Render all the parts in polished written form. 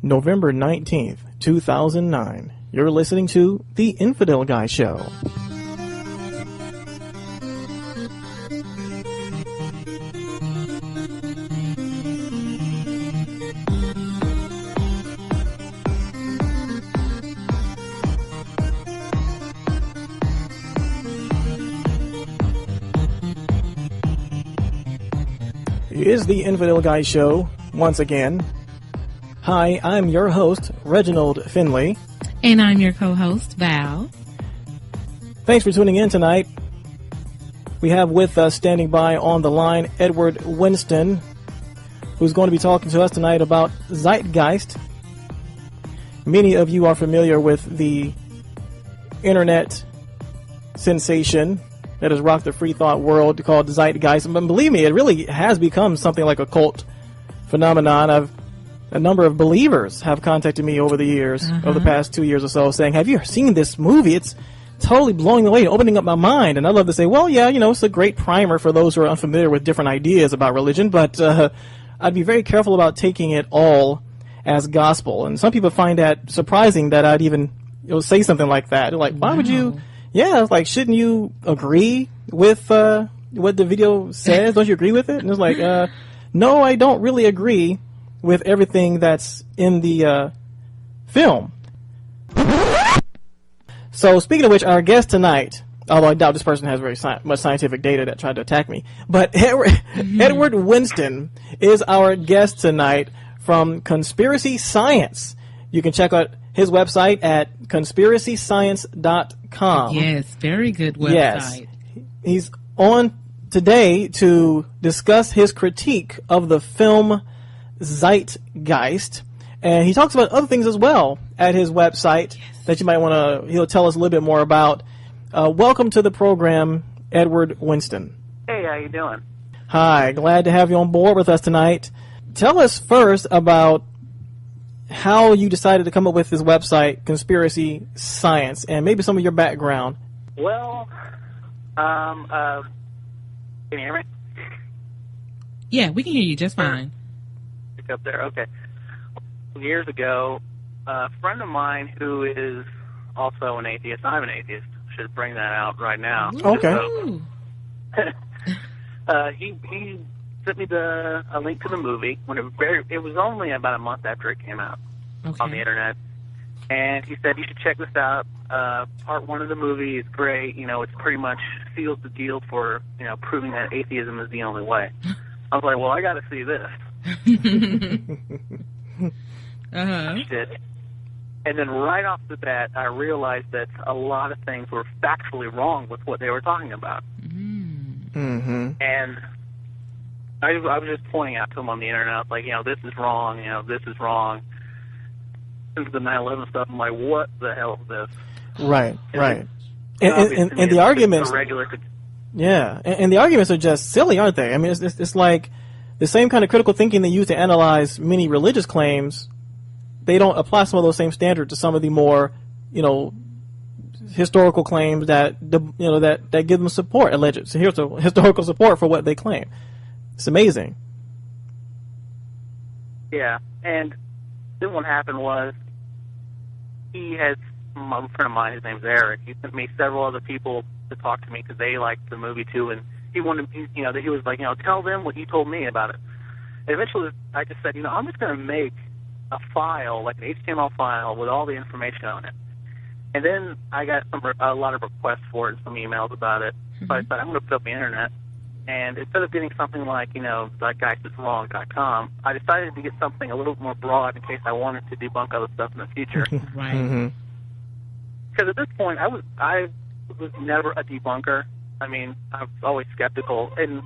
November 19th, 2009. You're listening to The Infidel Guy Show. It is The Infidel Guy Show once again. Hi, I'm your host, Reginald Finley. And I'm your co-host, Val. Thanks for tuning in tonight. We have with us, standing by on the line, Edward Winston, who's going to be talking to us tonight about Zeitgeist. Many of you are familiar with the internet sensation that has rocked the free thought world called Zeitgeist. But believe me, it really has become something like a cult phenomenon. A number of believers have contacted me over the years, over the past 2 years or so, saying, have you seen this movie? It's totally blowing me away, opening up my mind. And I love to say, well, yeah, it's a great primer for those who are unfamiliar with different ideas about religion, but I'd be very careful about taking it all as gospel. And some people find that surprising that I'd even say something like that. They're like, why would you? Yeah, it's like, shouldn't you agree with what the video says? Don't you agree with it? And it's like, no, I don't really agree with everything that's in the film. So, speaking of which, our guest tonight, although I doubt this person has very much scientific data that tried to attack me, but Edward Winston is our guest tonight from Conspiracy Science. You can check out his website at conspiracyscience.com. Yes, very good website. Yes. He's on today to discuss his critique of the film Zeitgeist, and he talks about other things as well at his website that you might want to, he'll tell us a little bit more about. Welcome to the program, Edward Winston. Hey, how you doing? Hi, glad to have you on board with us tonight. Tell us first about how you decided to come up with this website, Conspiracy Science, and maybe some of your background. Well, can you hear me? Yeah, we can hear you just fine. Up there, okay. Years ago, a friend of mine who is also an atheist, I'm an atheist, should bring that out right now. Okay. So, he sent me a link to the movie when it was only about a month after it came out on the internet, and he said you should check this out. Part one of the movie is great. It's pretty much seals the deal for proving that atheism is the only way. I was like, well, I got to see this. And then right off the bat, I realized that a lot of things were factually wrong with what they were talking about. And I was just pointing out to him on the internet, like, this is wrong, this is wrong. Since the 9/11 stuff, I'm like, what the hell is this? Right. And the arguments, and the arguments are just silly, aren't they? I mean, it's like the same kind of critical thinking they use to analyze many religious claims. They don't apply some of those same standards to some of the more, historical claims that that give them support, alleged historical support for what they claim. It's amazing. Yeah, and then what happened was he has a friend of mine. His name's Eric. He sent me several other people to talk to me because they liked the movie too, and he wanted, that he was like, tell them what you told me about it. And eventually, I just said, I'm just going to make a file, like an HTML file, with all the information on it. And then I got a lot of requests for it, and some emails about it. So I thought, I'm going to put it up on the internet. And instead of getting something like, zeitgeistiswrong.com, I decided to get something a little more broad in case I wanted to debunk other stuff in the future. Right. Because at this point, I was never a debunker. I mean, I was always skeptical. And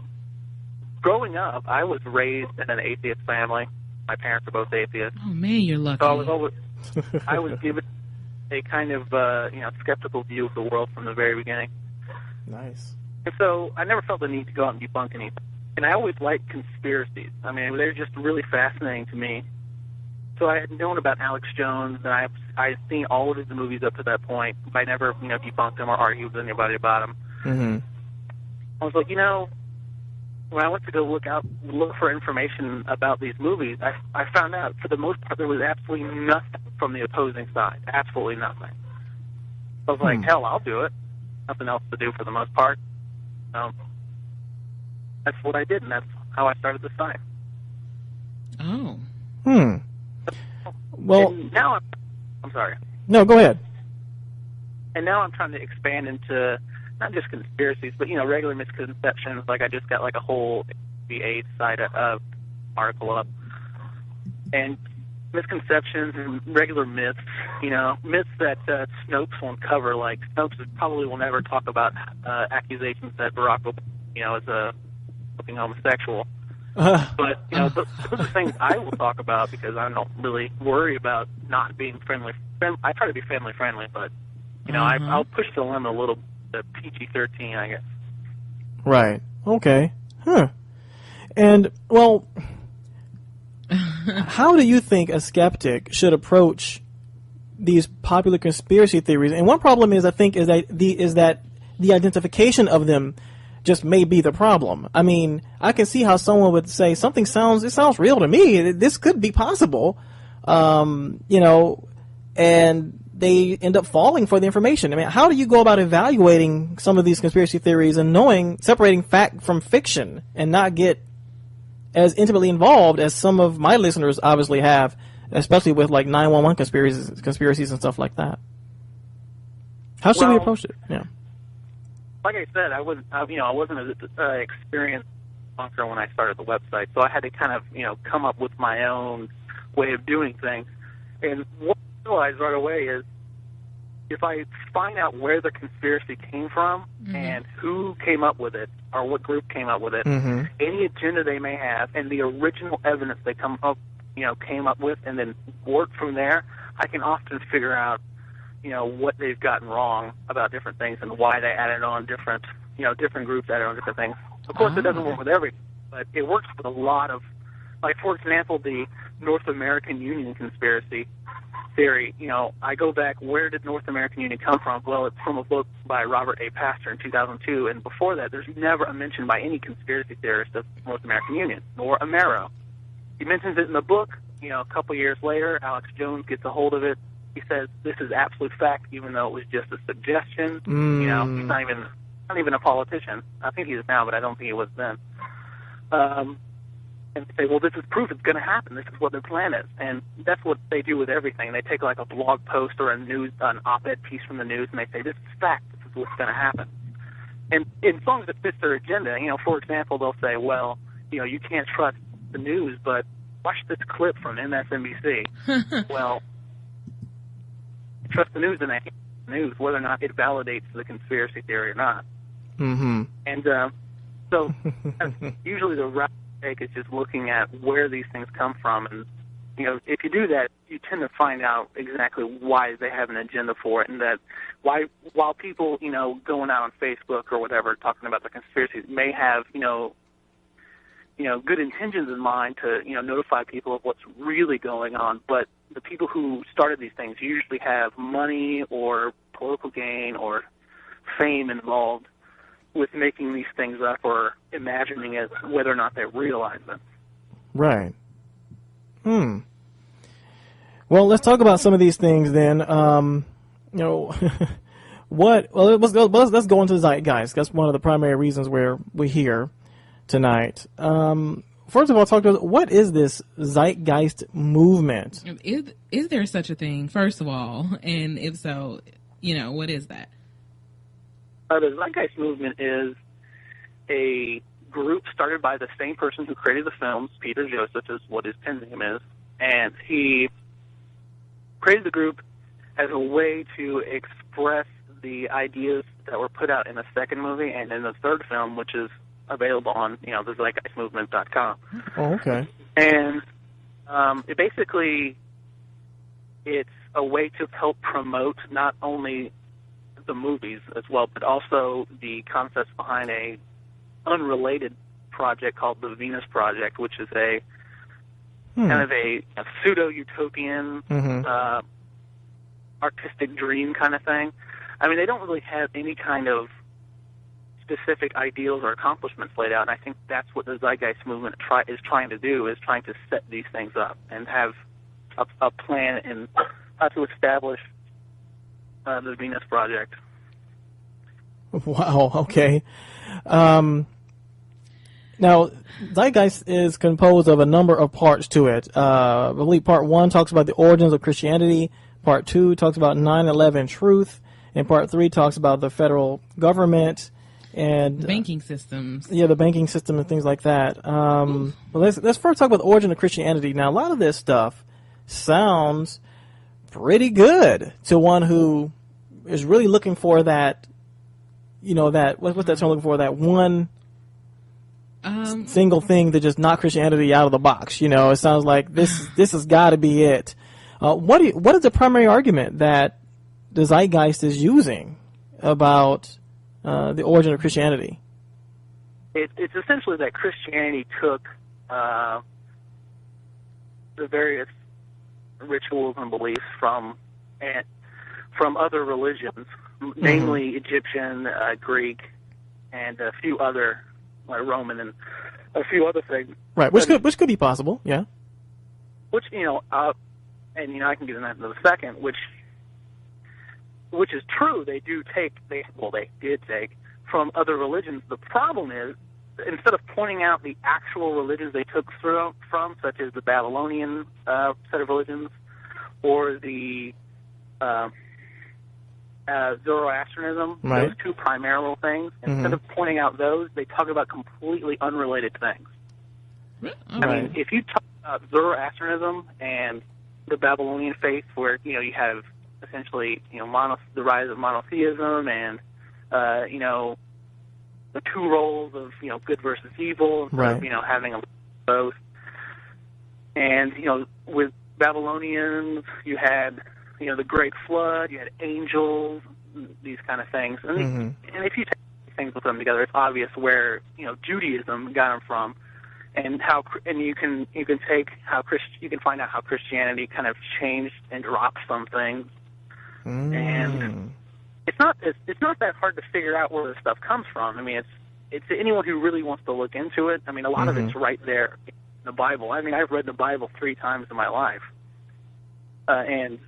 growing up, I was raised in an atheist family. My parents are both atheists. Oh, man, you're lucky. So I was given a kind of, skeptical view of the world from the very beginning. Nice. And so I never felt the need to go out and debunk anything. And I always liked conspiracies. I mean, they're just really fascinating to me. So I had known about Alex Jones, and I had seen all of his movies up to that point, but I never, debunked them or argued with anybody about them. I was like, when I went to go look for information about these movies, I found out for the most part there was absolutely nothing from the opposing side. Absolutely nothing. I was like, hell, I'll do it. Nothing else to do for the most part. That's what I did, and that's how I started the site. Oh. Well, and now I'm sorry. No, go ahead. And now I'm trying to expand into not just conspiracies, but regular misconceptions. Like I just got like a whole AIDS site article up, and misconceptions and regular myths. Myths that Snopes won't cover. Like Snopes probably will never talk about accusations that Barack Obama, is a fucking homosexual. But those are things I will talk about because I don't really worry about not being friendly. I try to be family friendly, but I'll push the limit a little. The PG-13, I guess. Right. Okay. Huh. And well, how do you think a skeptic should approach these popular conspiracy theories? And one problem is, I think, is that the identification of them just may be the problem. I mean, I can see how someone would say it sounds real to me. This could be possible, and they end up falling for the information. I mean, how do you go about evaluating some of these conspiracy theories and separating fact from fiction and not get as intimately involved as some of my listeners obviously have, especially with like 9/11 conspiracies and stuff like that? How should we approach it? Yeah. Like I said, I wasn't an experienced bunker when I started the website, so I had to kind of come up with my own way of doing things. And what I realized right away is if I find out where the conspiracy came from and who came up with it or what group came up with it, any agenda they may have, and the original evidence they came up with, and then work from there, I can often figure out what they've gotten wrong about different things and why they added on different groups added on different things. Of course, it doesn't work with everything, but it works with a lot of, like, for example, the North American Union conspiracy theory. I go back, where did North American Union come from? Well, it's from a book by Robert A. Pastor in 2002, and before that, there's never a mention by any conspiracy theorist of North American Union, nor Amero. He mentions it in the book. A couple years later, Alex Jones gets a hold of it. He says this is absolute fact, even though it was just a suggestion. He's not even a politician. I think he is now, but I don't think he was then. And they say, well, this is proof it's going to happen. This is what their plan is. And that's what they do with everything. They take like a blog post or an op-ed piece from the news, and they say, this is fact. This is what's going to happen. And as long as it fits their agenda, for example, they'll say, well, you can't trust the news, but watch this clip from MSNBC. Well, trust the news and news, whether or not it validates the conspiracy theory or not. And so usually the route to take is just looking at where these things come from. And, if you do that, you tend to find out exactly why they have an agenda for it, and that while people, going out on Facebook or whatever talking about the conspiracies may have, good intentions in mind to, notify people of what's really going on, but the people who started these things usually have money or political gain or fame involved with making these things up or imagining it, whether or not they realize it. Right. Well, let's talk about some of these things then. Let's go into Zeitgeist. That's one of the primary reasons where we're here tonight. First of all, talk to us. What is this Zeitgeist movement? Is there such a thing, first of all? And if so, what is that? The Zeitgeist movement is a group started by the same person who created the films, Peter Joseph is what his pen name is, and he created the group as a way to express the ideas that were put out in the second movie and in the third film, which is available on, the zeitgeistmovement.com. Oh, okay. And it's a way to help promote not only the movies as well, but also the concepts behind a unrelated project called the Venus Project, which is a kind of a pseudo-utopian artistic dream kind of thing. I mean, they don't really have any kind of specific ideals or accomplishments laid out. And I think that's what the Zeitgeist movement is trying to do, is trying to set these things up and have a plan in how to establish the Venus Project. Wow, okay. Now, Zeitgeist is composed of a number of parts to it. I believe part 1 talks about the origins of Christianity, part 2 talks about 9/11 truth, and part 3 talks about the federal government and banking systems. Yeah, the banking system and things like that. But let's first talk about the origin of Christianity. Now, a lot of this stuff sounds pretty good to one who is really looking for that, that, what's that term looking for? That one single thing that just knock Christianity out of the box. It sounds like this has got to be it. What is the primary argument that the Zeitgeist is using about the origin of Christianity? It's essentially that Christianity took the various rituals and beliefs from other religions, namely Egyptian, Greek, and a few other, Roman, and a few other things. Right, which could be possible, yeah. Which I can get into that in a second. Which is true. They did take from other religions. The problem is, instead of pointing out the actual religions they took from, such as the Babylonian set of religions, or the Zoroastrianism, right, those two primary things, instead of pointing out those, they talk about completely unrelated things. I mean, if you talk about Zoroastrianism and the Babylonian faith, where you have essentially the rise of monotheism and the two roles of good versus evil, right, of having both. And with Babylonians, you had the Great Flood, you had angels, these kind of things, and if you take these things, put them together, it's obvious where Judaism got them from, and you can find out how Christianity kind of changed and dropped some things, and it's not that hard to figure out where this stuff comes from. I mean, it's anyone who really wants to look into it. I mean, a lot of it's right there in the Bible. I mean, I've read the Bible 3 times in my life, and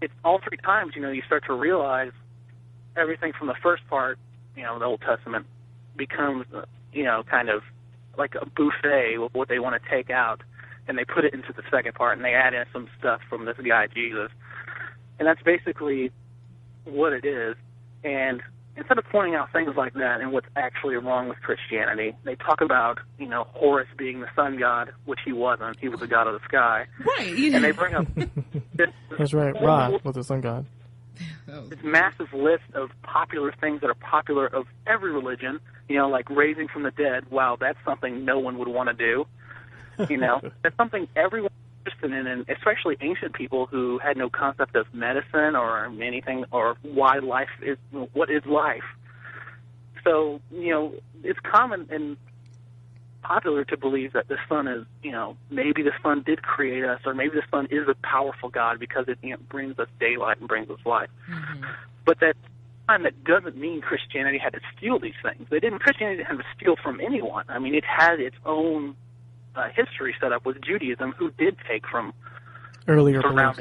it's all 3 times. You start to realize everything from the first part, the Old Testament, becomes kind of like a buffet with what they want to take out, and they put it into the second part, and they add in some stuff from this guy Jesus, and that's basically what it is. And instead of pointing out things like that and what's actually wrong with Christianity, they talk about Horus being the sun god, which he wasn't. He was the god of the sky. Right. Yeah. And they bring up that's right. Ra was the sun god. This massive list of popular things that are popular of every religion. Like raising from the dead. Wow, that's something no one would want to do. That's something everyone is interested in, and especially ancient people who had no concept of medicine or anything, or why life is, what is life. So, it's common and popular to believe that the sun is, maybe the sun did create us, or maybe the sun is a powerful God because it brings us daylight and brings us light. But that doesn't mean Christianity had to steal these things. Christianity didn't have to steal from anyone. I mean, it had its own history set up with Judaism, who did take from earlier beliefs.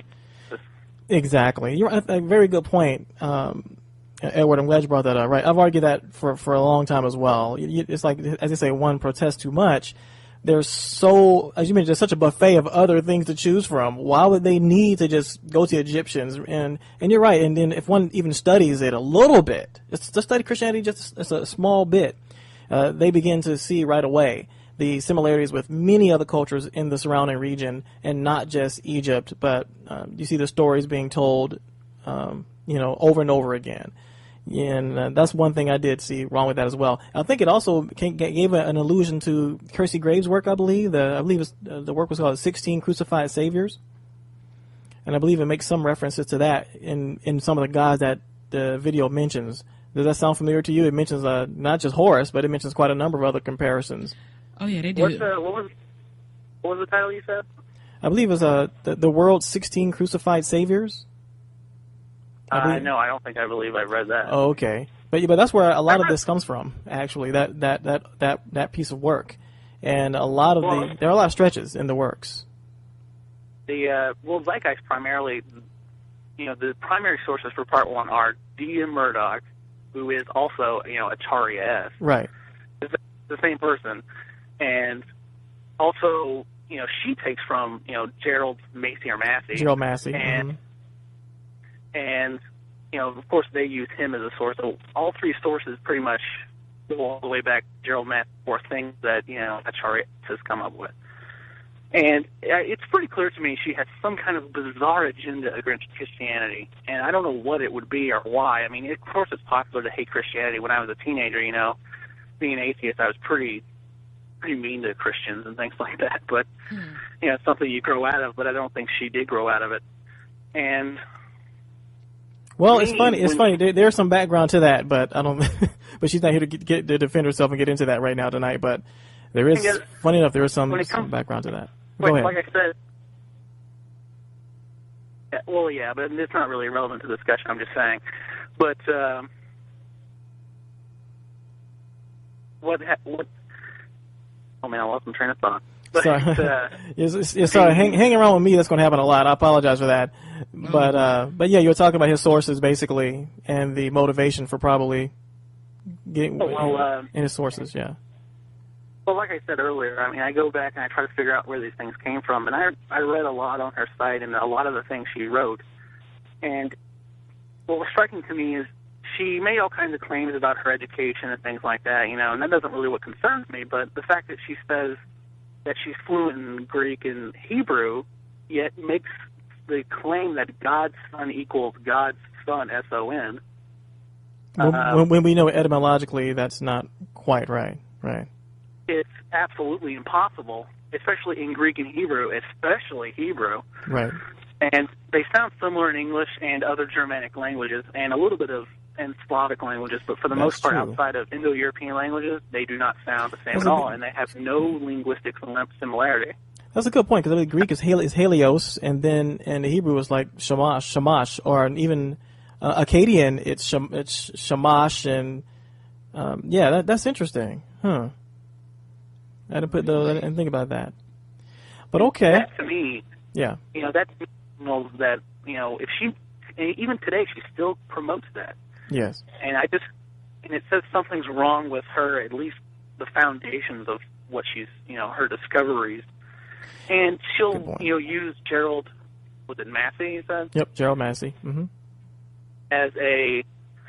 Exactly. You're a very good point, Edward. I'm glad you brought that up. Right, I've argued that for a long time as well. It's like, as they say, one protests too much. There's as you mentioned, there's such a buffet of other things to choose from. Why would they need to just go to Egyptians? And you're right. And then if one even studies it a little bit, just to study Christianity just a small bit, they begin to see right away the similarities with many other cultures in the surrounding region, and not just Egypt, but you see the stories being told, over and over again. And that's one thing I did see wrong with that as well. I think it also gave an allusion to Kiersey Graves' work, I believe. The work was called 16 Crucified Saviors. And I believe it makes some references to that in some of the gods that the video mentions. Does that sound familiar to you? It mentions not just Horus, but it mentions quite a number of other comparisons. Oh, yeah, they do. What was the title you said? I believe it was the World's 16 Crucified Saviors. No, I don't think I believe I read that. Oh, okay. But that's where a lot of this comes from, actually, that piece of work. And a lot of there are a lot of stretches in the works. Zeitgeist primarily, the primary sources for part 1 are D.M. Murdoch, who is also, Acharya S. Right. It's the same person. And also, she takes from, Gerald Massey or Massey. Gerald Massey. And, of course, they use him as a source. So all three sources pretty much go all the way back to Gerald Massey for things that, Acharya has come up with. And it's pretty clear to me she has some kind of bizarre agenda against Christianity. And I don't know what it would be or why. I mean, of course it's popular to hate Christianity. When I was a teenager, being an atheist, I was pretty mean to Christians and things like that. But, it's something you grow out of, but I don't think she did grow out of it. And... Well, it's funny. It's funny. There's some background to that, but I don't. But she's not here to get to defend herself and get into that right now tonight. But there is, funny enough, there is some background to that. Go ahead. Like I said, but it's not really relevant to the discussion. I'm just saying. But what? Oh man, I lost my train of thought. But, sorry. Hang around with me. That's going to happen a lot. I apologize for that. But yeah, you were talking about his sources basically, and the motivation for probably getting in his sources. Yeah. Well, like I said earlier, I mean, I go back and I try to figure out where these things came from, and I read a lot on her site and a lot of the things she wrote. And what was striking to me is she made all kinds of claims about her education and things like that, and that doesn't really what concerns me. But the fact that she says that she's fluent in Greek and Hebrew, yet makes the claim that God's Son equals God's Son, S-O-N. When we know etymologically that's not quite right. It's absolutely impossible, especially in Greek and Hebrew, especially Hebrew. Right. And they sound similar in English and other Germanic languages, and a little bit of in Slavic languages, but for the most part, outside of Indo-European languages, they do not sound the same at all, and they have no linguistic similarity. That's a good point, because the Greek is helios, and then in the Hebrew is like shamash, or even Akkadian, it's shamash, and that's interesting. Huh. I didn't think about that. But okay. That to me, that signals that, if she, even today, she still promotes that. Yes. And it says something's wrong with her, at least the foundations of what she's, her discoveries. And she'll, use Gerald, was it Massey, you said? Yep, Gerald Massey. Mm-hmm. As a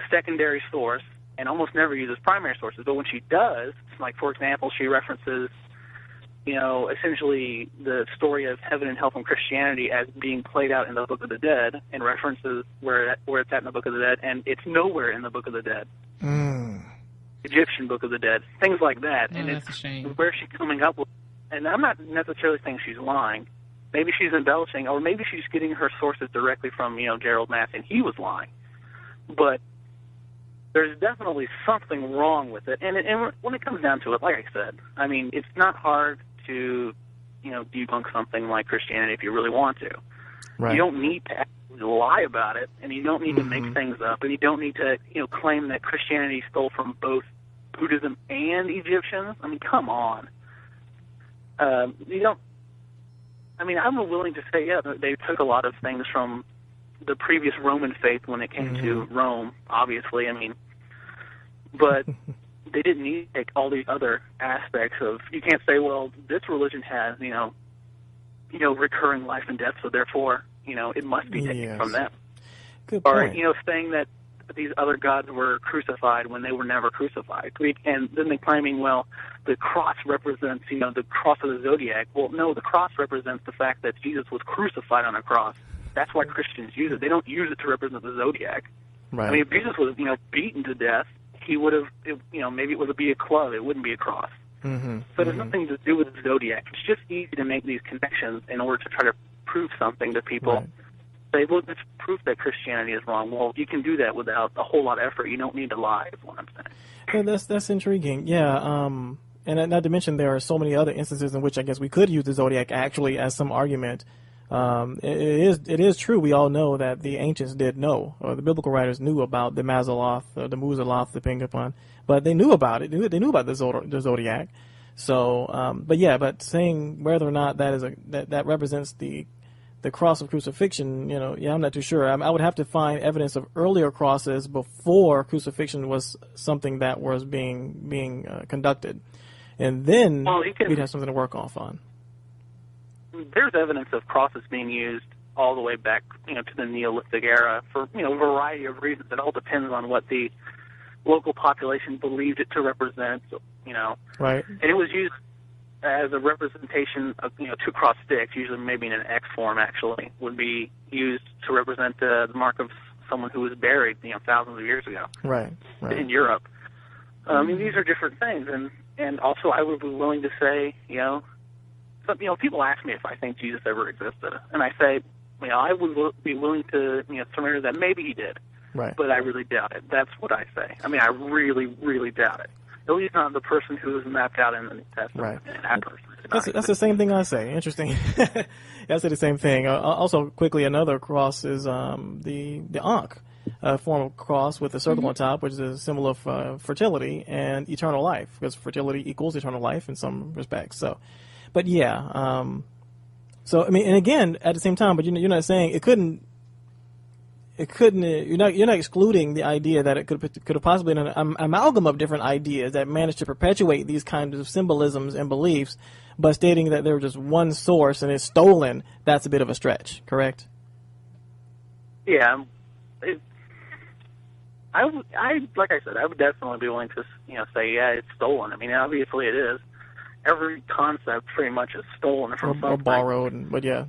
secondary source, and almost never uses primary sources. But when she does, like, for example, she references, essentially the story of heaven and hell from Christianity as being played out in the Book of the Dead, and references where it's at in the Book of the Dead, and it's nowhere in the Book of the Dead. Egyptian Book of the Dead, things like that. Oh, and that's a shame. Where's she coming up with? And I'm not necessarily saying she's lying. Maybe she's embellishing, or maybe she's getting her sources directly from, Gerald Massey, and he was lying. But there's definitely something wrong with it. And when it comes down to it, like I said, I mean, it's not hard to, debunk something like Christianity if you really want to. Right. You don't need to actually lie about it, and you don't need to make things up, and you don't need to, claim that Christianity stole from both Buddhism and Egyptians. I mean, come on. I'm willing to say, they took a lot of things from the previous Roman faith when it came to Rome, obviously. I mean, but they didn't need to take all these other aspects of, you can't say, well, this religion has, recurring life and death, so therefore, it must be taken from them. Good point. Or, saying that these other gods were crucified when they were never crucified. And then they're claiming, well, the cross represents, the cross of the zodiac. Well, no, the cross represents the fact that Jesus was crucified on a cross. That's why Christians use it. They don't use it to represent the zodiac. Right. I mean, if Jesus was, beaten to death, he would have, maybe it would be a club. It wouldn't be a cross. So there's nothing to do with the zodiac. It's just easy to make these connections in order to try to prove something to people. Right. Say, well, it's proof that Christianity is wrong. Well, you can do that without a whole lot of effort. You don't need to lie, is what I'm saying. Yeah, that's intriguing. Yeah, and not to mention there are so many other instances in which I guess we could use the zodiac actually as some argument It is true. We all know that the ancients did know, or the biblical writers knew about the Mazaloth, the Muzaloth, the Pingapon, but they knew about it. They knew about the Zodiac. So, but saying whether or not that represents the cross of crucifixion, I'm not too sure. I would have to find evidence of earlier crosses before crucifixion was something that was being conducted, and then we'd have something to work off on. There's evidence of crosses being used all the way back, to the Neolithic era for, a variety of reasons. It all depends on what the local population believed it to represent, Right. And it was used as a representation of, two cross sticks, usually maybe in an X form, actually, would be used to represent the mark of someone who was buried, thousands of years ago. Right. In Europe. These are different things. And also I would be willing to say, people ask me if I think Jesus ever existed. And I say, I would be willing to, surrender that maybe he did. Right. But I really doubt it. That's what I say. I really, really doubt it. At least not the person who is mapped out in the New Testament. Right. That person. That's the same thing I say. Interesting. I say the same thing. Also, quickly, another cross is the Ankh, a form of cross with a circle on top, which is a symbol of fertility and eternal life, because fertility equals eternal life in some respects. So, but yeah. And again, at the same time, but you're not saying it couldn't. You're not excluding the idea that it could have possibly been an amalgam of different ideas that managed to perpetuate these kinds of symbolisms and beliefs, but stating that they were just one source and it's stolen, that's a bit of a stretch, correct? Yeah. I like I said, I would definitely be willing to, say, yeah, it's stolen. Obviously it is. Every concept pretty much is stolen from something. Or borrowed, but yeah.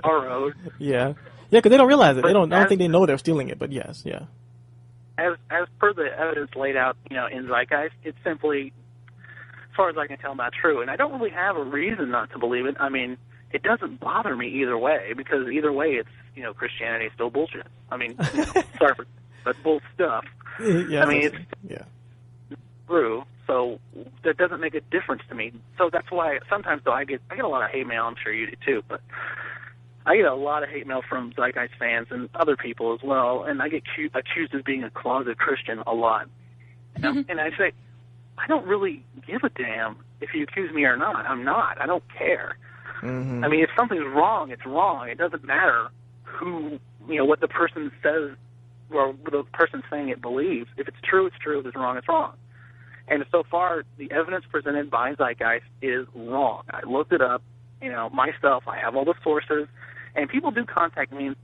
Borrowed. Yeah. Yeah, because they don't realize it. I don't think they know they're stealing it, but yes, yeah. As per the evidence laid out, in Zeitgeist, it's simply, as far as I can tell, not true. And I don't really have a reason not to believe it. It doesn't bother me either way, because either way, it's, Christianity is still bullshit. Sorry but bull stuff. Yeah, it's true, so that doesn't make a difference to me. So that's why sometimes, though, I get a lot of hate mail. I'm sure you do too, but I get a lot of hate mail from Zeitgeist fans and other people as well, and I get accused of being a closet Christian a lot. And I say, I don't really give a damn if you accuse me or not. I'm not. I don't care. Mm-hmm. If something's wrong, it's wrong. It doesn't matter who, what the person says or the person saying it believes. If it's true, it's true. If it's wrong, it's wrong. And so far, the evidence presented by Zeitgeist is wrong. I looked it up, myself. I have all the sources. And people do contact me, and,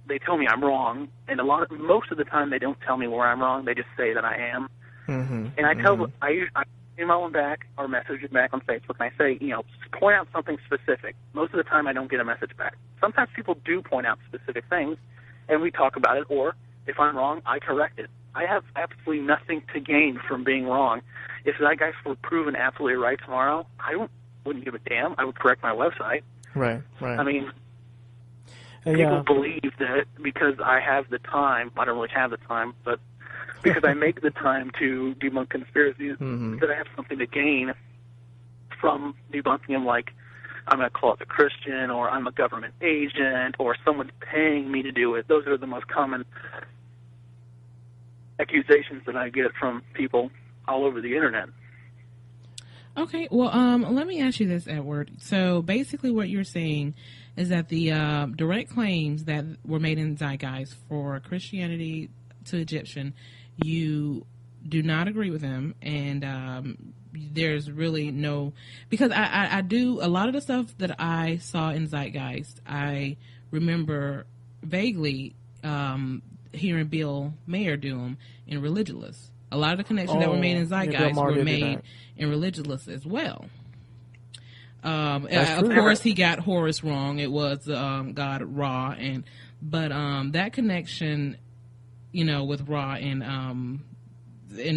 they tell me I'm wrong. And most of the time, they don't tell me where I'm wrong. They just say that I am. Mm-hmm. And I email them back or message them back on Facebook, and I say, point out something specific. Most of the time, I don't get a message back. Sometimes people do point out specific things, and we talk about it. Or if I'm wrong, I correct it. I have absolutely nothing to gain from being wrong. If that guy were proven absolutely right tomorrow, I wouldn't give a damn. I would correct my website. Right. People believe that because I have the time, I don't really have the time, but because I make the time to debunk conspiracies, because I have something to gain from debunking them, like I'm a closet Christian, or I'm a government agent, or someone's paying me to do it. Those are the most common accusations that I get from people all over the internet. Okay, well, let me ask you this, Edward. So basically what you're saying is that the direct claims that were made in Zeitgeist for Christianity to Egyptian, you do not agree with them, and there's really no, because I do, a lot of the stuff that I saw in Zeitgeist, I remember vaguely hearing Bill Mayer do them in Religulous. A lot of the connections that were made in Zeitgeist were made in Religulous as well. Of course, he got Horus wrong. It was god Ra, but that connection, with Ra and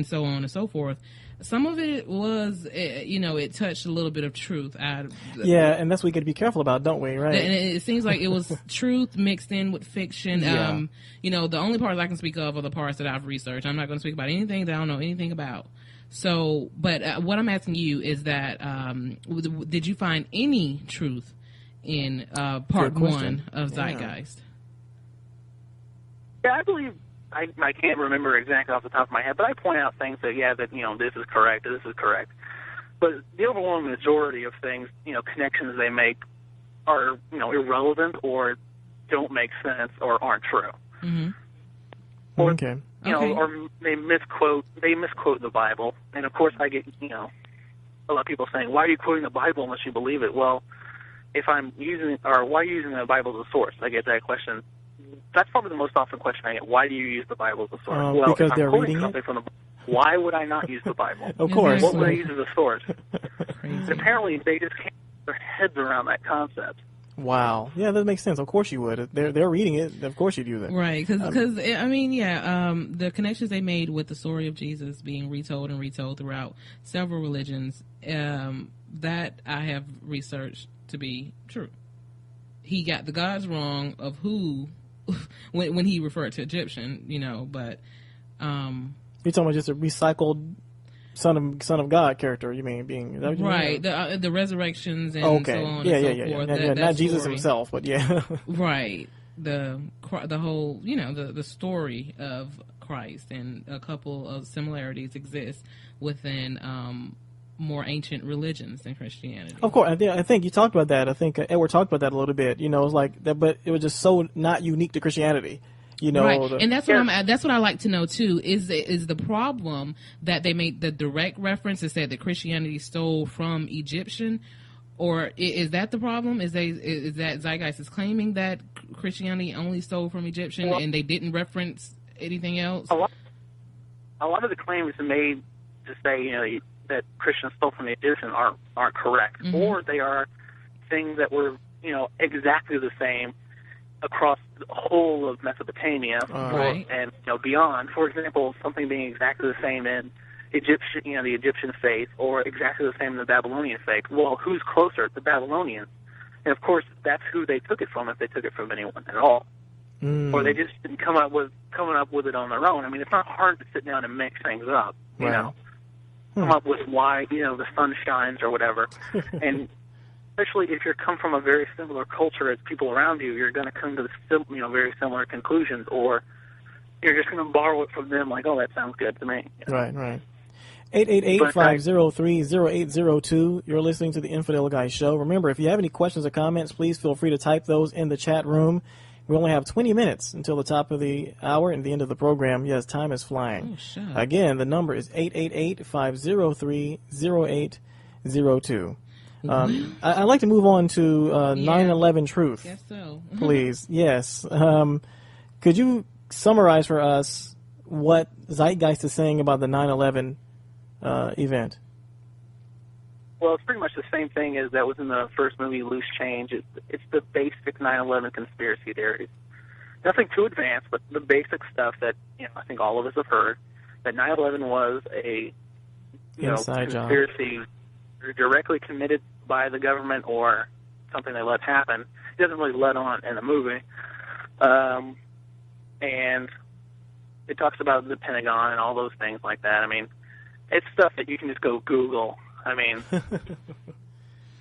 so on and so forth. Some of it was, it touched a little bit of truth. And that's what we got to be careful about, don't we? Right. And it seems like it was truth mixed in with fiction. Yeah. The only parts I can speak of are the parts that I've researched. I'm not going to speak about anything that I don't know anything about. So, but what I'm asking you is that, did you find any truth in part one of Zeitgeist? Yeah, I believe, I can't remember exactly off the top of my head, but I point out things that, this is correct, this is correct. But the overwhelming majority of things, connections they make are, irrelevant or don't make sense or aren't true. Mm-hmm. Or, or they misquote the Bible. And, of course, I get, a lot of people saying, why are you quoting the Bible unless you believe it? Well, if I'm using, or why are you using the Bible as a source? I get that question. That's probably the most often question I get. Why do you use the Bible as a source? Well, because if I'm they're quoting reading something it? from the Bible, why would I not use the Bible? Of course. What would I use as a source? Crazy. Apparently, they just can't get their heads around that concept. Wow. Yeah, that makes sense. Of course you would. They're reading it. Of course you do that. Right. Because the connections they made with the story of Jesus being retold and retold throughout several religions, that I have researched to be true. He got the gods wrong of who, when he referred to Egyptian, but... You're talking about just a recycled Son of God character, you mean, being... Is that what you right, mean? the resurrections and okay. so on yeah, and yeah, so forth. Yeah. Not Jesus himself, but yeah. Right. The whole, the story of Christ, and a couple of similarities exist within more ancient religions than Christianity. Of course, I think you talked about that. I think Edward talked about that a little bit. It was like that, but it was just so not unique to Christianity. Right, and that's what that's what I like to know too. Is the problem that they made the direct reference and said that Christianity stole from Egyptian, or is that the problem? Is that Zeitgeist is claiming that Christianity only stole from Egyptian and they didn't reference anything else? A lot of the claims made to say that Christians stole from the Egyptian aren't correct, mm-hmm. or they are things that were exactly the same across the whole of Mesopotamia and beyond. For example, something being exactly the same in Egyptian, the Egyptian faith, or exactly the same in the Babylonian faith. Well, who's closer? The Babylonians. And of course, that's who they took it from, if they took it from anyone at all, or they just didn't come up with it on their own. I mean, it's not hard to sit down and mix things up, come up with why the sun shines or whatever, and especially if you come from a very similar culture as people around you, you're going to come to very similar conclusions, or you're just going to borrow it from them like, oh, that sounds good to me. Right. 888-503-0802. You're listening to the Infidel Guy Show. Remember, if you have any questions or comments, please feel free to type those in the chat room. We only have 20 minutes until the top of the hour and the end of the program. Yes, time is flying. Oh, sure. Again, the number is 888-503-0802. I'd like to move on to 9/11 truth. Guess so. Please. Yes. Could you summarize for us what Zeitgeist is saying about the 9/11 event? Well, it's pretty much the same thing as that was in the first movie, Loose Change. It's the basic 9/11 conspiracy theories. Nothing too advanced, but the basic stuff that I think all of us have heard, that 9/11 was a conspiracy directly committed by the government or something they let happen. It doesn't really let on in the movie. And it talks about the Pentagon and all those things like that. I mean, it's stuff that you can just go Google. I mean,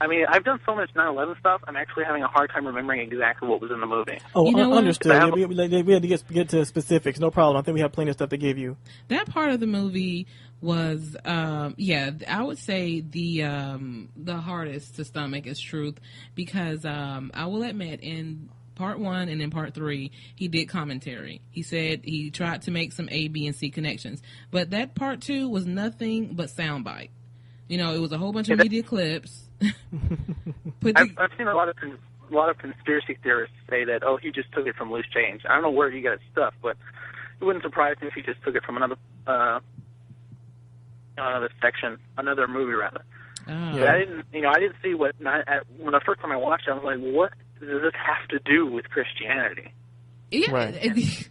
I've done so much 9/11 stuff, I'm actually having a hard time remembering exactly what was in the movie. Oh, understood. We had to get to specifics. No problem. I think we have plenty of stuff to give you. That part of the movie was, I would say the hardest to stomach is truth, because I will admit in part 1 and in part 3 he did commentary. He said he tried to make some A, B, and C connections, but that part 2 was nothing but soundbite. It was a whole bunch of media clips. I've seen a lot of conspiracy theorists say that, he just took it from Loose Change. I don't know where he got his stuff, but it wouldn't surprise me if he just took it from another section, another movie rather. But I didn't see when the first time I watched it, I was like, what does this have to do with Christianity? Yeah. Right.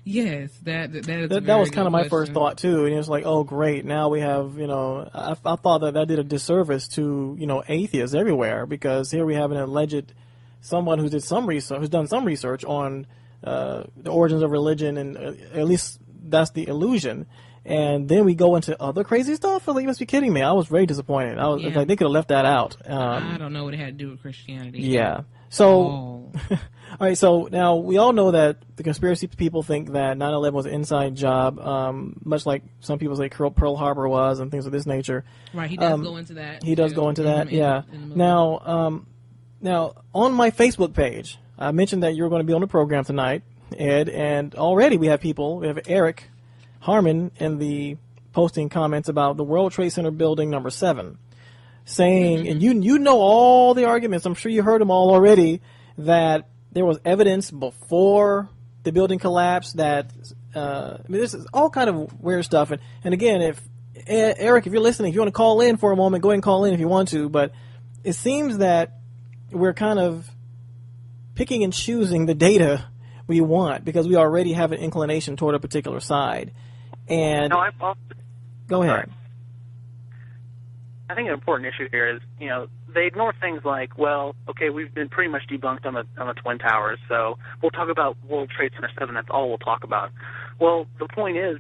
Yes, that was kind of my first thought too, and it was like, oh great, now we have I thought that did a disservice to atheists everywhere, because here we have an alleged someone who's done some research on the origins of religion, and at least that's the illusion, And then we go into other crazy stuff. I was like, you must be kidding me. I was very disappointed. I was like, they could have left that out. I don't know what it had to do with Christianity. Yeah. So, all right. So now we all know that the conspiracy people think that 9/11 was an inside job, much like some people say Pearl Harbor was, and things of this nature. Right. He does go into that. He does go into that. Yeah. Now, on my Facebook page, I mentioned that you were going to be on the program tonight, Ed, and already we have people. We have Eric Harmon in the posting comments about the World Trade Center building number 7, saying, and you know all the arguments, I'm sure you heard them all already, that there was evidence before the building collapsed, that this is all kind of weird stuff. And again, if Eric, if you're listening, if you want to call in for a moment, go ahead and call in if you want to, but it seems that we're kind of picking and choosing the data we want because we already have an inclination toward a particular side. And go ahead. I think an important issue here is, they ignore things like, well, okay, we've been pretty much debunked on the Twin Towers, so we'll talk about World Trade Center 7. That's all we'll talk about. Well, the point is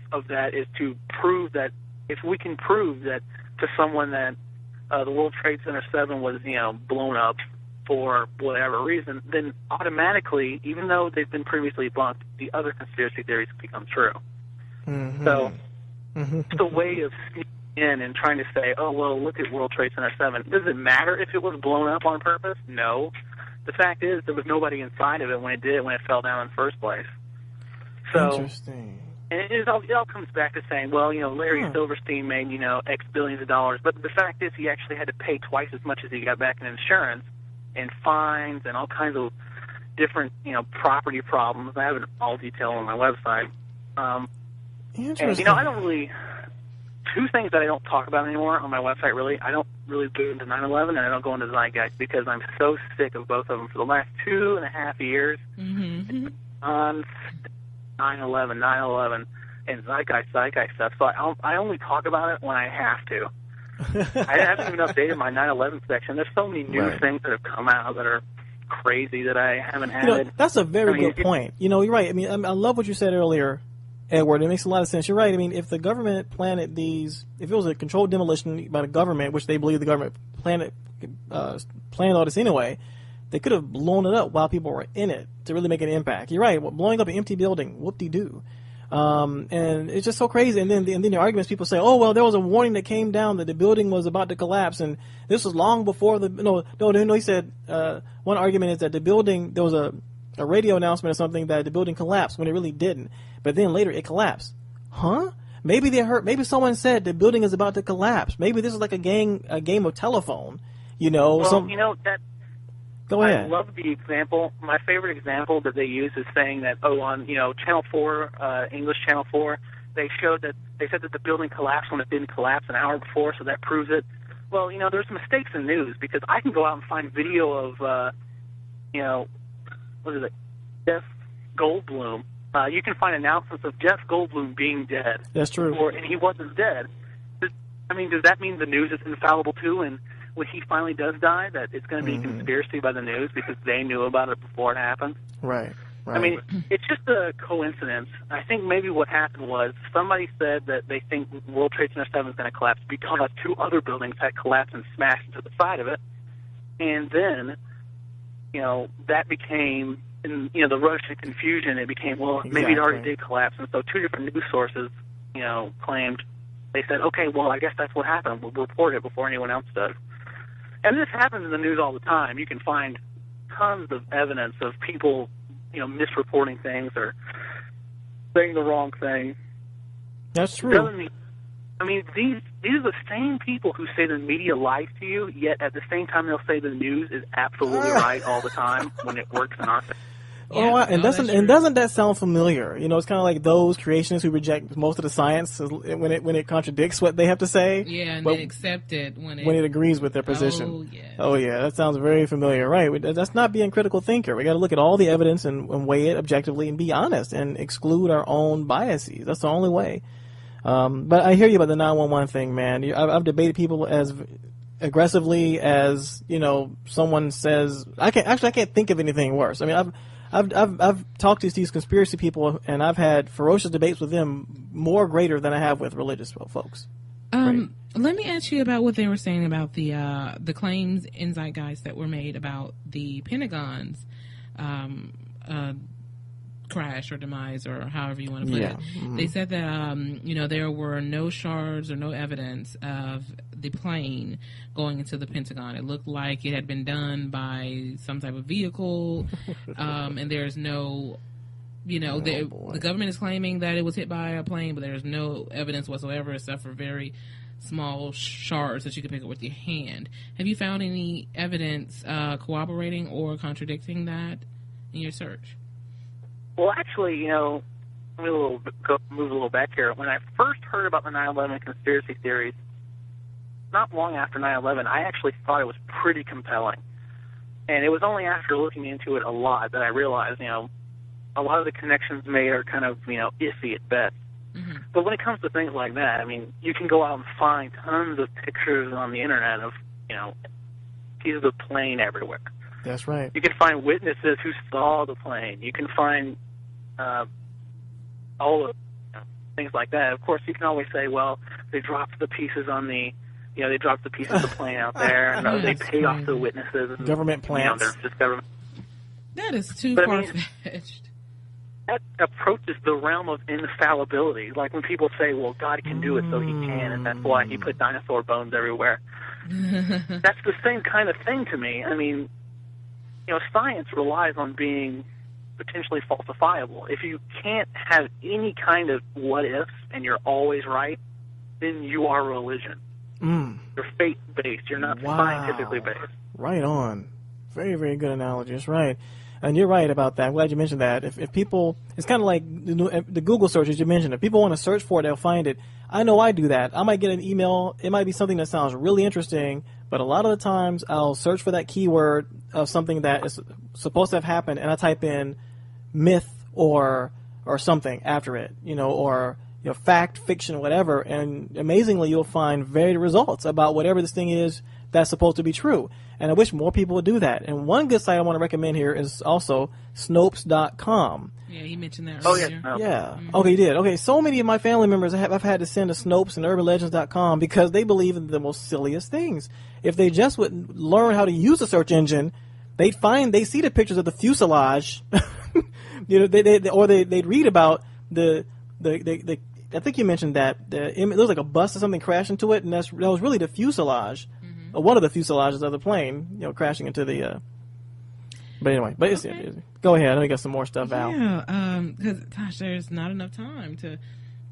to prove that if we can prove that to someone that the World Trade Center 7 was, blown up for whatever reason, then automatically, even though they've been previously debunked, the other conspiracy theories become true. Mm-hmm. So it's a way of sneaking in and trying to say, oh, well, look at World Trade Center 7. Does it matter if it was blown up on purpose? No. The fact is there was nobody inside of it when it fell down in the first place. So, interesting. And it all comes back to saying, well, Larry Silverstein made, X billions of dollars, but the fact is he actually had to pay twice as much as he got back in insurance and fines and all kinds of different, property problems. I have it all detailed on my website. Interesting. And, I don't really... Two things that I don't talk about anymore on my website, really. I don't really go into 9/11 and I don't go into Zeitgeist because I'm so sick of both of them for the last 2.5 years. Mm-hmm. On 9/11, and Zeitgeist stuff. So I only talk about it when I have to. I haven't even updated my 9/11 section. There's so many new things that have come out that are crazy that I haven't added. That's a very good point. You're right. I mean, I love what you said earlier, Edward. It makes a lot of sense. You're right. I mean, if the government planted these, if it was a controlled demolition by the government, which they believe the government planned all this anyway, they could have blown it up while people were in it to really make an impact. You're right. Well, blowing up an empty building, whoop-de-doo. And it's just so crazy. And then the arguments, people say, oh, well, there was a warning that came down that the building was about to collapse. And this was long before he said, one argument is that the building, there was a radio announcement or something that the building collapsed when it really didn't. But then later it collapsed. Huh? Maybe maybe someone said the building is about to collapse. Maybe this is like a game of telephone, Well, Go ahead. I love the example. My favorite example that they use is saying that, on Channel 4, English Channel 4, they said that the building collapsed when it didn't collapse an hour before, so that proves it. Well, there's mistakes in news because I can go out and find video of, what is it, Jeff Goldblum. You can find announcements of Jeff Goldblum being dead. That's true. And he wasn't dead. Does that mean the news is infallible too? And when he finally does die, that it's going to be a conspiracy by the news because they knew about it before it happened? Right. I mean, it's just a coincidence. I think maybe what happened was somebody said that they think World Trade Center 7 is going to collapse because 2 other buildings had collapsed and smashed into the side of it. And then, that became, in the rush and confusion, it became, maybe it already did collapse. And so 2 different news sources, claimed, they said, okay, well, I guess that's what happened. We'll report it before anyone else does. And this happens in the news all the time. You can find tons of evidence of people, misreporting things or saying the wrong thing. That's true. These are the same people who say the media lies to you, yet at the same time they'll say the news is absolutely right all the time when it works in our favor. Doesn't that sound familiar? It's kind of like those creationists who reject most of the science when it contradicts what they have to say. Yeah, and they accept it when it agrees with their position. Oh yeah, that sounds very familiar. Right? That's not being a critical thinker. We got to look at all the evidence and weigh it objectively and be honest and exclude our own biases. That's the only way. But I hear you about the 911 thing, man. I've debated people as aggressively as someone says. I can't think of anything worse. I mean, I've talked to these conspiracy people, and I've had ferocious debates with them more greater than I have with religious folks. Let me ask you about what they were saying about the claims in Zeitgeist that were made about the Pentagon's crash or demise, or however you want to put it. Mm-hmm. They said that there were no shards or no evidence of the plane going into the Pentagon. It looked like it had been done by some type of vehicle, and there's no, the government is claiming that it was hit by a plane, but there's no evidence whatsoever except for very small shards that you can pick up with your hand. Have you found any evidence corroborating or contradicting that in your search? Well, actually, let me move a little back here. When I first heard about the 9/11 conspiracy theories, not long after 9/11, I actually thought it was pretty compelling. And it was only after looking into it a lot that I realized, a lot of the connections made are kind of, iffy at best. Mm-hmm. But when it comes to things like that, I mean, you can go out and find tons of pictures on the internet of, pieces of plane everywhere. That's right. You can find witnesses who saw the plane. You can find all of things like that. Of course, you can always say, well, they dropped the pieces on the, they dropped the pieces of the plane out there, and they paid off the witnesses. And, government plans. There's just government. That is too far-fetched. That approaches the realm of infallibility. Like when people say, well, God can do it, so he can, and that's why he put dinosaur bones everywhere. That's the same kind of thing to me. I mean, science relies on being potentially falsifiable. If you can't have any kind of what-ifs and you're always right, then you are religion. You're faith-based. You're not scientifically based. Right on. Very, very good analogy. That's right. And you're right about that. I'm glad you mentioned that. If people, it's kind of like the Google searches you mentioned. If people want to search for it, they'll find it. I know I do that. I might get an email. It might be something that sounds really interesting, but a lot of the times I'll search for that keyword of something that is supposed to have happened, and I type in myth or something after it, or fact, fiction, whatever, and amazingly you'll find varied results about whatever this thing is that's supposed to be true. And I wish more people would do that. And one good site I want to recommend here is also Snopes.com. Yeah, you mentioned that earlier. Oh, yeah. Mm-hmm. Okay, you did. Okay, so many of my family members I've had to send to Snopes and UrbanLegends.com because they believe in the most silliest things. If they just would learn how to use a search engine, they'd see the pictures of the fuselage. They'd read about the I think you mentioned that there was like a bus or something crashed into it, and that was really the fuselage. One of the fuselages of the plane, crashing into the. But anyway, go ahead. I know you got some more stuff out. Yeah, because there's not enough time to.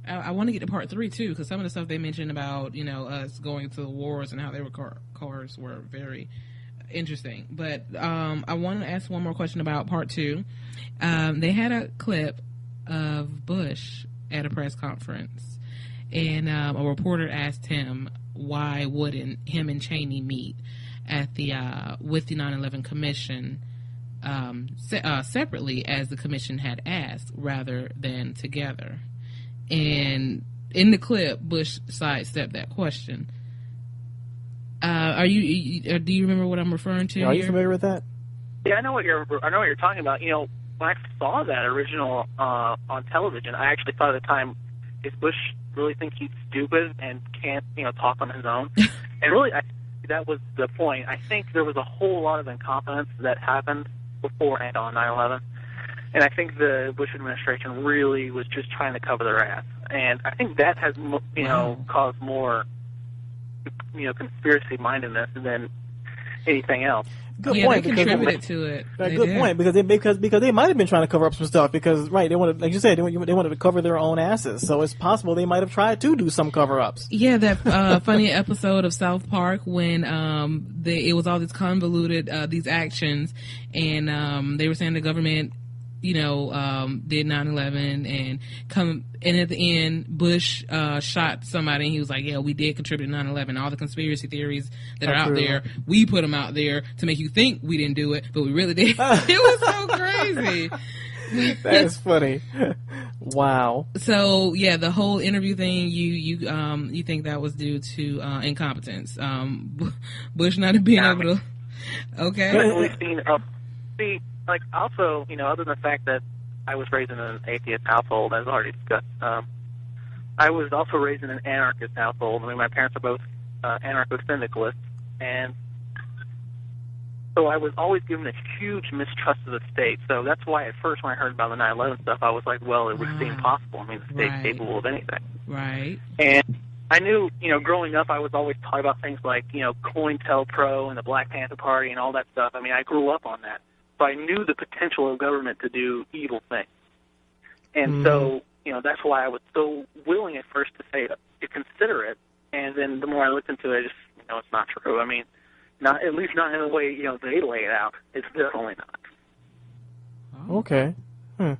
I want to get to part 3 too, because some of the stuff they mentioned about us going to the wars and how they were cars were very interesting. But I want to ask one more question about part 2. They had a clip of Bush at a press conference, and a reporter asked him, why wouldn't him and Cheney meet at the with the 9/11 Commission separately, as the commission had asked, rather than together? And in the clip, Bush sidestepped that question. Do you remember what I'm referring to? Are you familiar with that? Yeah, I know what you're talking about. When I saw that original on television, I actually thought at the time, is Bush really think he's stupid and can't, talk on his own? And really, that was the point. I think there was a whole lot of incompetence that happened before and on 9/11, and I think the Bush administration really was just trying to cover their ass. And I think that has, caused more, conspiracy mindedness than anything else. Good yeah, point. They contributed to it. Good point, because they might have been trying to cover up some stuff because they wanted, like you said, they wanted to cover their own asses. So it's possible they might have tried to do some cover-ups. Yeah, that funny episode of South Park when it was all this convoluted these actions, and they were saying the government did 9/11 and at the end Bush shot somebody, and he was like, yeah, we did contribute to 9/11. All the conspiracy theories that are out there, we put them out there to make you think we didn't do it, but we really did. It was so crazy. That's funny. Wow. So yeah, the whole interview thing, you think that was due to incompetence, Bush not being able to. Okay. Like, also, other than the fact that I was raised in an atheist household, as already discussed, I was also raised in an anarchist household. I mean, my parents are both anarcho-syndicalists, and so I was always given a huge mistrust of the state. So that's why at first when I heard about the 9/11 stuff, I was like, well, it would seem possible. I mean, the state's capable of anything. Right. And I knew, growing up, I was always taught about things like, COINTELPRO and the Black Panther Party and all that stuff. I mean, I grew up on that. So I knew the potential of government to do evil things. And so, that's why I was so willing at first to consider it. And then the more I looked into it, it's not true. I mean, not at least not in the way, they lay it out. It's definitely not. Okay. All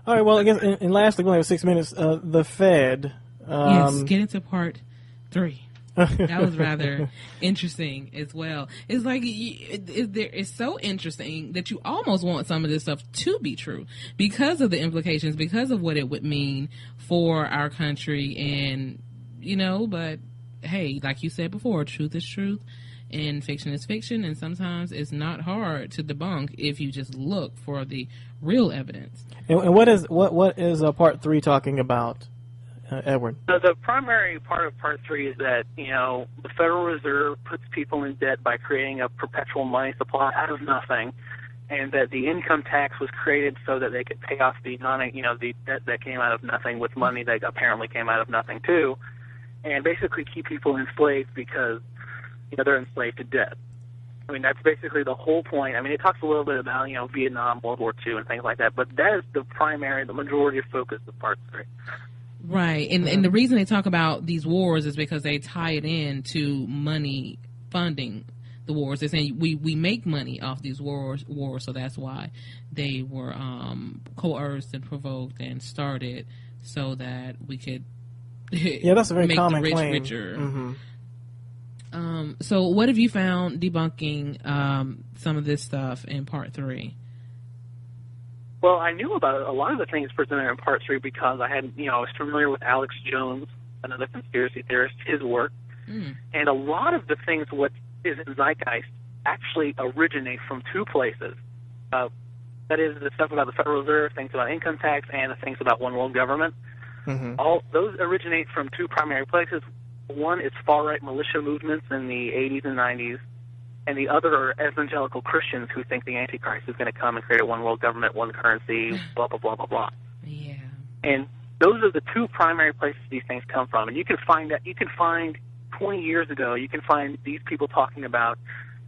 right, well, I guess, and lastly, we only have 6 minutes. The Fed. Yes, get into part 3. That was rather interesting as well. It's like it's so interesting that you almost want some of this stuff to be true because of the implications, because of what it would mean for our country, and but hey, like you said before, truth is truth and fiction is fiction, and sometimes it's not hard to debunk if you just look for the real evidence. And what is part 3 talking about? Edward. So the primary part of Part 3 is that, the Federal Reserve puts people in debt by creating a perpetual money supply out of nothing, and that the income tax was created so that they could pay off the the debt that came out of nothing with money that apparently came out of nothing too, and basically keep people enslaved because, they're enslaved to debt. I mean, that's basically the whole point. I mean, it talks a little bit about, Vietnam, World War II, and things like that, but that is the majority of focus of Part 3. Right, and the reason they talk about these wars is because they tie it in to money funding the wars. They're saying we make money off these wars, so that's why they were coerced and provoked and started so that we could that's a very make common the rich claim. richer. Mm-hmm. So what have you found debunking some of this stuff in Part 3? Well, I knew about a lot of the things presented in Part 3 because I was familiar with Alex Jones, another conspiracy theorist, his work. And a lot of the things what is in Zeitgeist actually originate from 2 places. That is the stuff about the Federal Reserve, things about income tax, and the things about one world government. Mm-hmm. All those originate from 2 primary places. One is far-right militia movements in the 80s and 90s. And the other are evangelical Christians who think the Antichrist is going to come and create a one world government, one currency, blah, blah, blah, blah, blah. Yeah. And those are the 2 primary places these things come from. And you can find 20 years ago, you can find these people talking about,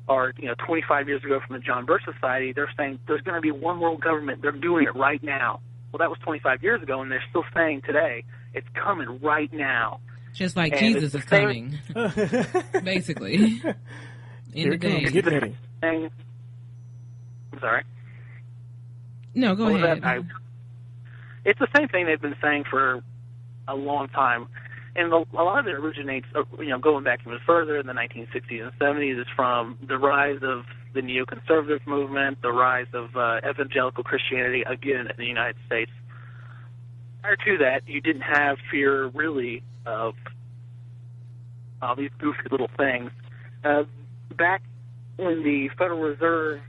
or 25 years ago from the John Birch Society, they're saying there's going to be one world government. They're doing it right now. Well, that was 25 years ago, and they're still saying today it's coming right now. Just like Jesus is coming, basically. In the day. Get ready. I'm sorry. No, go ahead. It's the same thing they've been saying for a long time, and a lot of it originates, going back even further in the 1960s and 70s, is from the rise of the neoconservative movement, the rise of evangelical Christianity, again, in the United States. Prior to that, you didn't have fear, really, of these goofy little things. Back when the Federal Reserve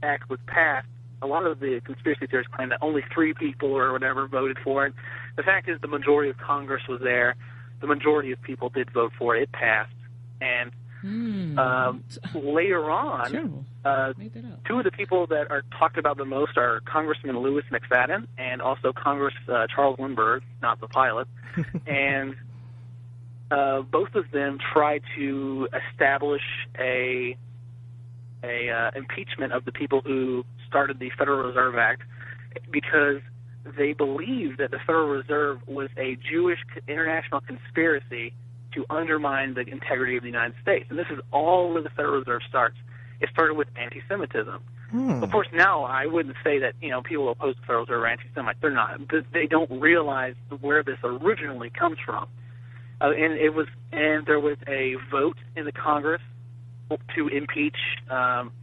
Act was passed, a lot of the conspiracy theorists claim that only 3 people or whatever voted for it. The fact is the majority of Congress was there. The majority of people did vote for it. It passed. And later on, 2 of the people that are talked about the most are Congressman Louis McFadden and also Charles Lindbergh, not the pilot. And both of them tried to establish a impeachment of the people who started the Federal Reserve Act because they believed that the Federal Reserve was a Jewish international conspiracy to undermine the integrity of the United States. And this is all where the Federal Reserve starts. It started with anti-Semitism. Of course, now I wouldn't say that people opposed to the Federal Reserve are anti-Semites. They're not. They don't realize where this originally comes from. And there was a vote in the Congress to impeach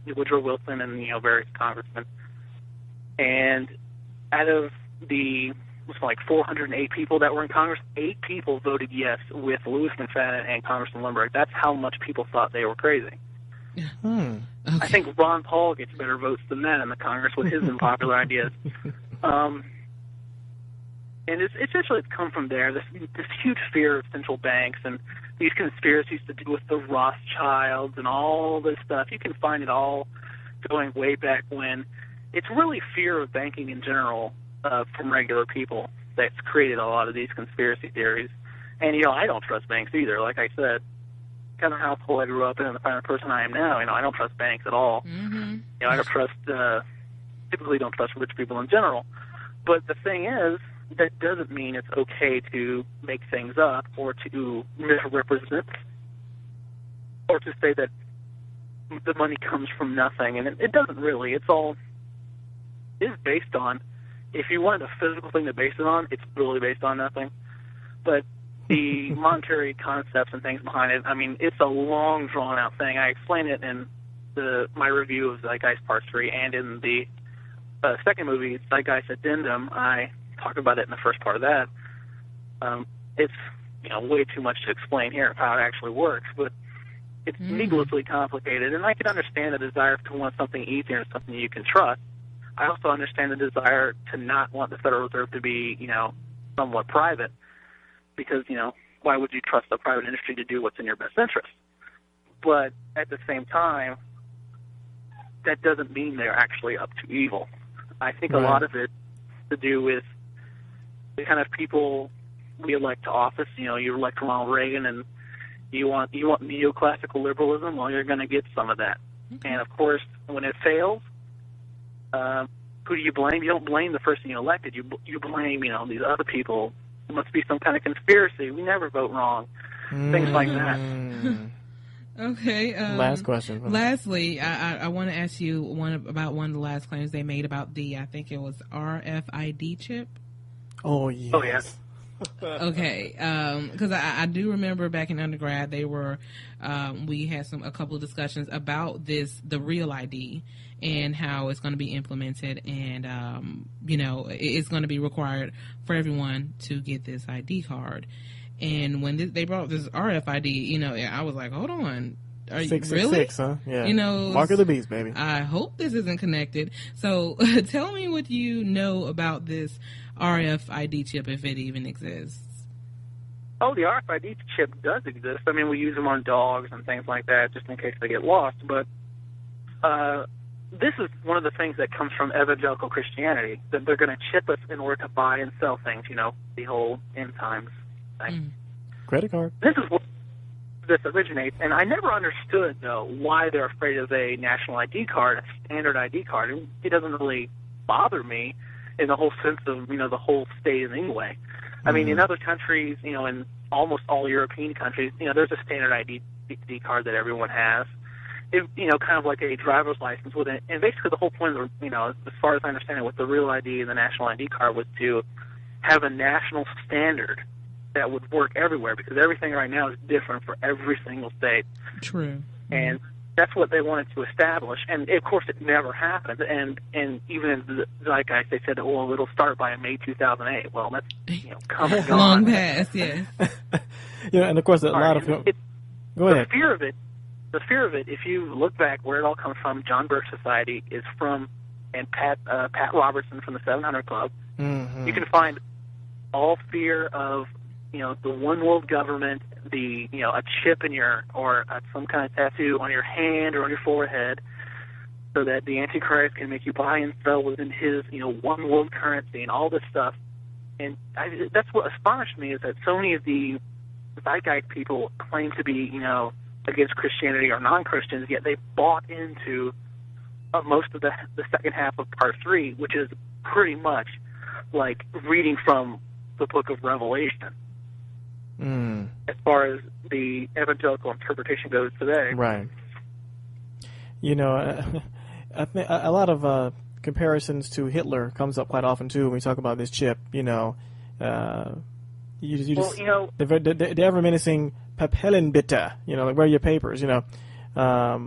Woodrow Wilson and various congressmen. And out of the 408 people that were in Congress, 8 people voted yes with Louis McFadden and Congressman Lindbergh. That's how much people thought they were crazy. Okay. I think Ron Paul gets better votes than that in the Congress with his unpopular ideas. And it's come from there, this huge fear of central banks and these conspiracies to do with the Rothschilds and all this stuff. You can find it all going way back when. It's really fear of banking in general from regular people that's created a lot of these conspiracy theories. And, I don't trust banks either. Like I said, kind of household I grew up in and the kind of person I am now, I don't trust banks at all. Mm-hmm. I don't trust, typically don't trust rich people in general. But the thing is, that doesn't mean it's okay to make things up or to misrepresent or to say that the money comes from nothing. And it doesn't really. It's based on, if you wanted a physical thing to base it on, it's really based on nothing. But the monetary concepts and things behind it, it's a long, drawn-out thing. I explain it in my review of Zeitgeist Part 3, and in the second movie, Zeitgeist Addendum, I talk about it in the first part of that. It's way too much to explain here of how it actually works, but it's needlessly complicated, and I can understand the desire to want something easier and something you can trust. I also understand the desire to not want the Federal Reserve to be, somewhat private, because, why would you trust the private industry to do what's in your best interest? But at the same time, that doesn't mean they're actually up to evil. I think a lot of it to do with the kind of people we elect to office. You elect Ronald Reagan, and you want neoclassical liberalism. Well, you're going to get some of that. Okay. And of course, when it fails, who do you blame? You don't blame the person you elected. You blame these other people. There must be some kind of conspiracy. We never vote wrong. Things like that. Okay. Last question. Lastly, I want to ask you about one of the last claims they made about the, I think it was RFID chip. Oh, yes. Oh, yes. Okay, because I do remember back in undergrad we had a couple of discussions about the real ID and how it's going to be implemented, and it's going to be required for everyone to get this ID card. And when they brought up this RFID, I was like, hold on. Are you 666, really? huh? Yeah. Mark of the beast, baby. I hope this isn't connected. So tell me what you know about this RFID chip, if it even exists. Oh, the RFID chip does exist. We use them on dogs and things like that just in case they get lost. But this is one of the things that comes from evangelical Christianity, that they're going to chip us in order to buy and sell things, the whole end times thing. Credit card. This is what this originates, and I never understood, though, why they're afraid of a national ID card, a standard ID card. It doesn't really bother me in the whole sense of, the whole state in any way. In other countries, in almost all European countries, there's a standard ID card that everyone has. Kind of like a driver's license with it. And basically the whole point of, as far as I understand it, with the real ID and the national ID card was to have a national standard that would work everywhere, because everything right now is different for every single state. True. And that's what they wanted to establish. And, of course, it never happened. And even in the Zeitgeist, they said, well, it'll start by May 2008. Well, that's, come and gone. Long past, yes. And, of course, a lot of... Go ahead. The fear of it, if you look back where it all comes from, John Birch Society is from, and Pat Robertson from the 700 Club. Mm-hmm. You can find all fear of, the one world government, a chip in or some kind of tattoo on your hand or on your forehead, so that the Antichrist can make you buy and sell within his, one world currency and all this stuff. And that's what astonished me, is that so many of the Zeitgeist people claim to be, against Christianity or non-Christians, yet they bought into most of the second half of Part 3, which is pretty much like reading from the book of Revelation. As far as the evangelical interpretation goes today. Right. I think a lot of comparisons to Hitler comes up quite often, too, when we talk about this chip, the ever-menacing Papellenbitte, like where are your papers, I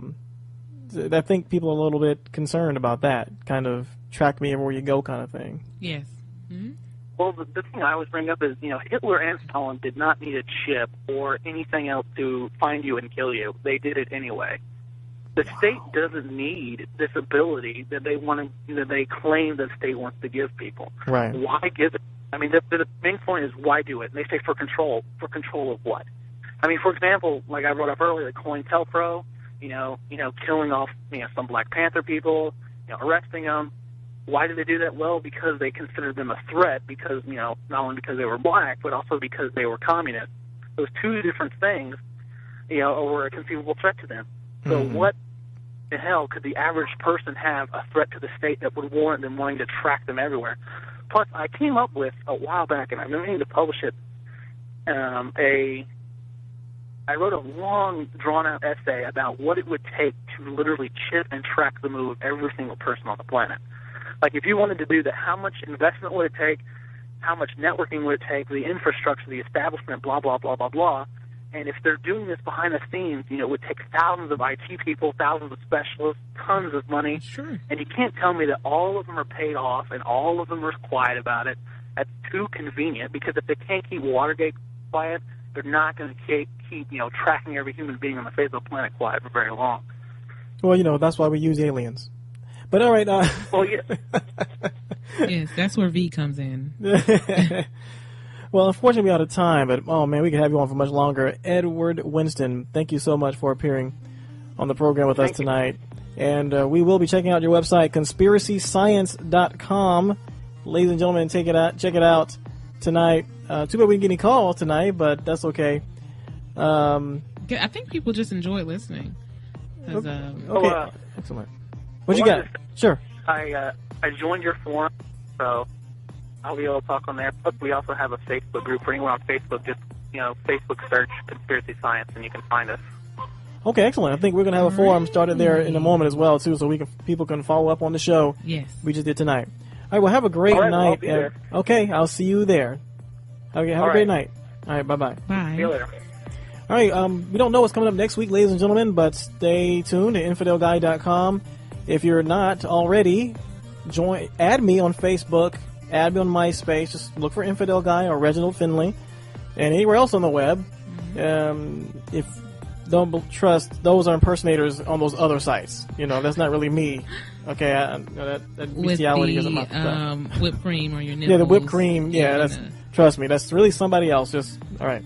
think people are a little bit concerned about that, kind of track me everywhere you go kind of thing. Yes. Mm-hmm. Well, the thing I always bring up is, Hitler and Stalin did not need a chip or anything else to find you and kill you. They did it anyway. The state doesn't need this ability that they claim the state wants to give people. Right. Why give it? I mean, the main point is why do it? And they say for control. For control of what? I mean, for example, like I brought up earlier, COINTELPRO, killing off, some Black Panther people, arresting them. Why did they do that? Well, because they considered them a threat because, not only because they were black, but also because they were communists. Those two different things, were a conceivable threat to them. So what the hell could the average person have a threat to the state that would warrant them wanting to track them everywhere? Plus, I came up with, a while back, and I've been meaning to publish it, I wrote a long, drawn-out essay about what it would take to literally chip and track the move of every single person on the planet. Like, if you wanted to do that, how much investment would it take? How much networking would it take? The infrastructure, the establishment, blah, blah, blah, blah, blah. And if they're doing this behind the scenes, it would take thousands of IT people, thousands of specialists, tons of money. Sure. And you can't tell me that all of them are paid off and all of them are quiet about it. That's too convenient, because if they can't keep Watergate quiet, they're not going to keep tracking every human being on the face of the planet quiet for very long. Well, that's why we use aliens. But all right. Well, yeah. Yes, that's where V comes in. Well, unfortunately, we're out of time, but, oh, man, we could have you on for much longer. Edward Winston, thank you so much for appearing on the program with us tonight. And we will be checking out your website, conspiracyscience.com. Ladies and gentlemen, check it out tonight. Too bad we didn't get any calls tonight, but that's okay. I think people just enjoy listening. Okay, excellent. What you got? Sure. I joined your forum, so I'll be able to talk on there. Plus, we also have a Facebook group for anyone on Facebook. Just, Facebook search Conspiracy Science, and you can find us. Okay, excellent. I think we're going to have a forum started there in a moment as well, too, so people can follow up on the show. Yes. We just did tonight. All right, well, have a great night. Well, I'll be there. Okay, I'll see you there. Okay, have a great night. All right, bye-bye. Bye. See you later. All right, we don't know what's coming up next week, ladies and gentlemen, but stay tuned to InfidelGuy.com. If you're not already, add me on Facebook, add me on MySpace. Just look for Infidel Guy or Reginald Finley, and anywhere else on the web. If don't trust, those are impersonators on those other sites. That's not really me. Okay, that bestiality isn't my stuff. Whipped cream or your nipples. Yeah, the whipped cream. Yeah, trust me, that's really somebody else. Just all right,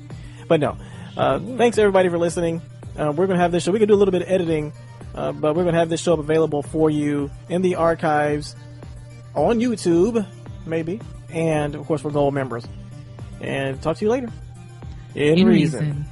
but no. Thanks everybody for listening. We're gonna have this show. We can do a little bit of editing, but we're gonna have this show available for you in the archives on YouTube, maybe, and of course for Gold members. And talk to you later. In reason.